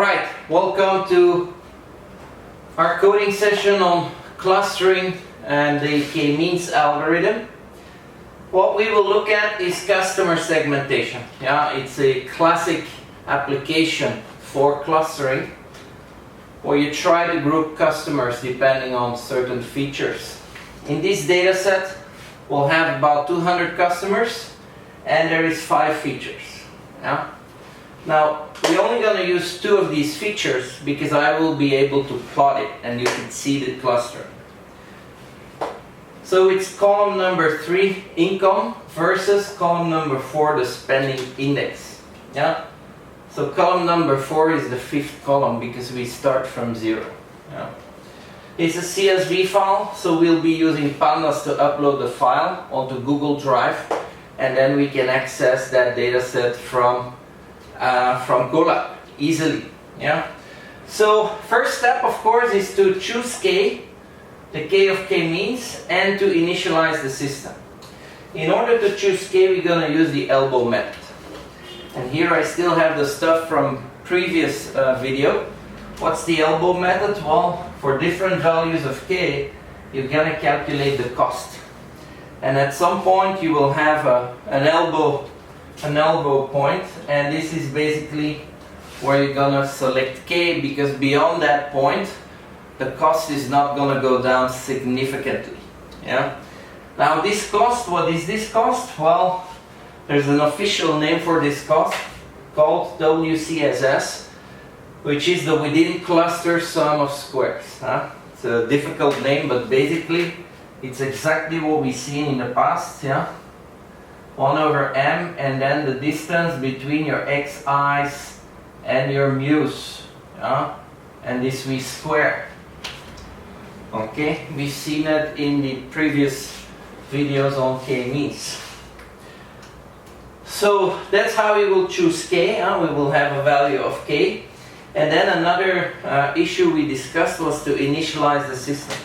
Alright, welcome to our coding session on clustering and the k-means algorithm. What we will look at is customer segmentation. Yeah, it's a classic application for clustering where you try to group customers depending on certain features. In this data set, we'll have about 200 customers and there is 5 features. Yeah? Now, we're only going to use 2 of these features because I will be able to plot it and you can see the cluster. So it's column number 3, income, versus column number 4, the spending index. Yeah? So column number 4 is the 5th column because we start from 0. Yeah? It's a CSV file, so we'll be using pandas to upload the file onto Google Drive, and then we can access that data set from Colab easily. Yeah? So first step, of course, is to choose k, the k of k-means, and to initialize the system. In order to choose k, we're going to use the elbow method. And here I still have the stuff from previous video. What's the elbow method? Well, for different values of k, you're going to calculate the cost. And at some point you will have an elbow point, and this is basically where you're going to select k, because beyond that point the cost is not going to go down significantly. Yeah? Now this cost, what is this cost? Well, there's an official name for this cost called WCSS, which is the within cluster sum of squares. It's a difficult name, but basically it's exactly what we've seen in the past. Yeah? 1 over m, and then the distance between your xi's and your mu's. Yeah? And this we square. Okay, we've seen it in the previous videos on k-means. So that's how we will choose k. We will have a value of k. And then another issue we discussed was to initialize the system.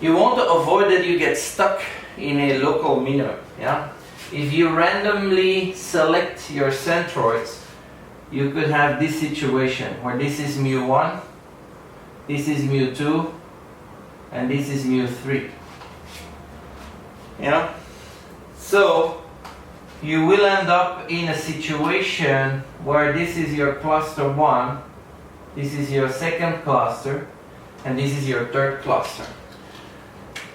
You want to avoid that you get stuck in a local minimum. Yeah? If you randomly select your centroids, you could have this situation where this is mu1, this is mu2, and this is mu3. Yeah? So you will end up in a situation where this is your cluster 1, this is your second cluster, and this is your third cluster.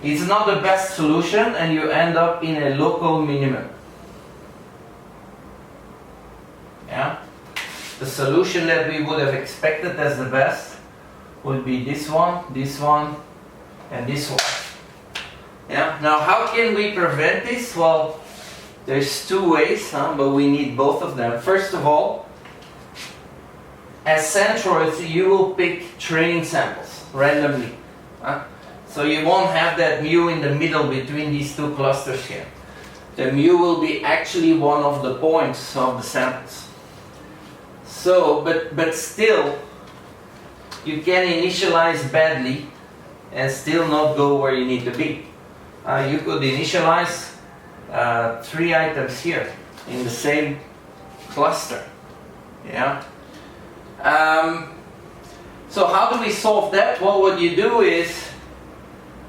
It's not the best solution, and you end up in a local minimum. Yeah? The solution that we would have expected as the best would be this one, and this one. Yeah? Now, how can we prevent this? Well, there's 2 ways, but we need both of them. First of all, as centroids, you will pick training samples randomly. So you won't have that mu in the middle between these 2 clusters here. The mu will be actually one of the points of the samples. So, but still, you can initialize badly and still not go where you need to be. You could initialize 3 items here in the same cluster. Yeah. So how do we solve that? Well, what you do is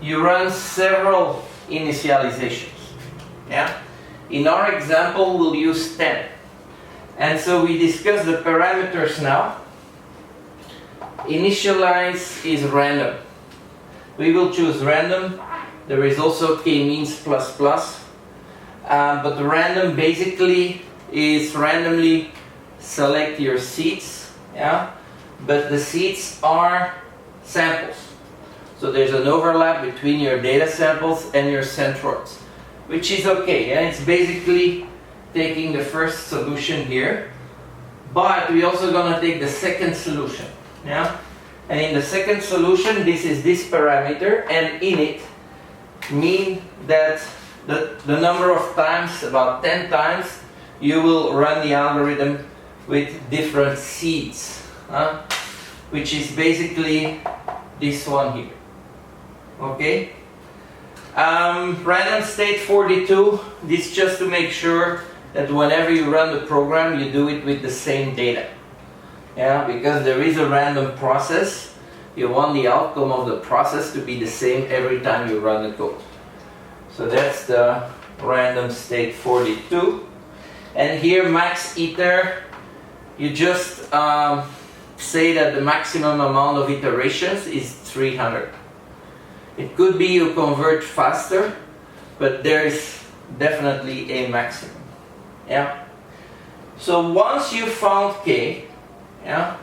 you run several initializations. Yeah. In our example, we'll use 10. And so we discuss the parameters now. Initialize is random. We will choose random. There is also k-means plus plus. But the random basically is randomly select your seeds. Yeah? But the seeds are samples. So there's an overlap between your data samples and your centroids, which is okay. Yeah? It's basically taking the first solution here, but we're also going to take the second solution. Yeah? And in the second solution, this is this parameter, and in it mean that the number of times, about 10 times, you will run the algorithm with different seeds, which is basically this one here. Okay? Random state 42, this just to make sure that whenever you run the program, you do it with the same data. Yeah, because there is a random process. You want the outcome of the process to be the same every time you run the code. So that's the random state 42. And here max iter, you just say that the maximum amount of iterations is 300. It could be you convert faster, but there is definitely a maximum. Yeah. So once you found k, yeah,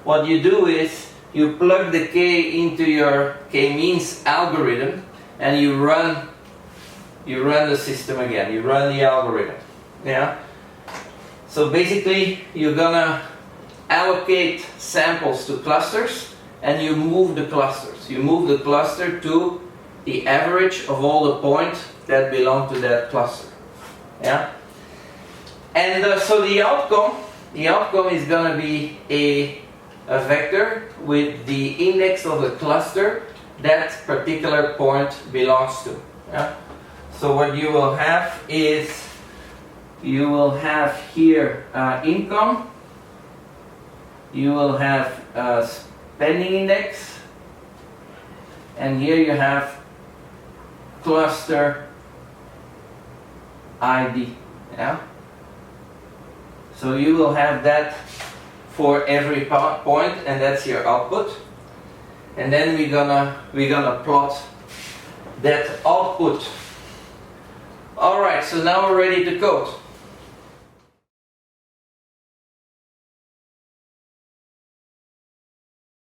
what you do is you plug the k into your k-means algorithm, and you run the system again. You run the algorithm. Yeah. So basically, you're gonna allocate samples to clusters, and you move the clusters. You move the cluster to the average of all the points that belong to that cluster. Yeah. And so the outcome is gonna be a vector with the index of the cluster that particular point belongs to. Yeah. So what you will have is, you will have here income, you will have spending index, and here you have cluster ID. Yeah. So you will have that for every point, and that's your output. And then we're gonna plot that output. All right, so now we're ready to code.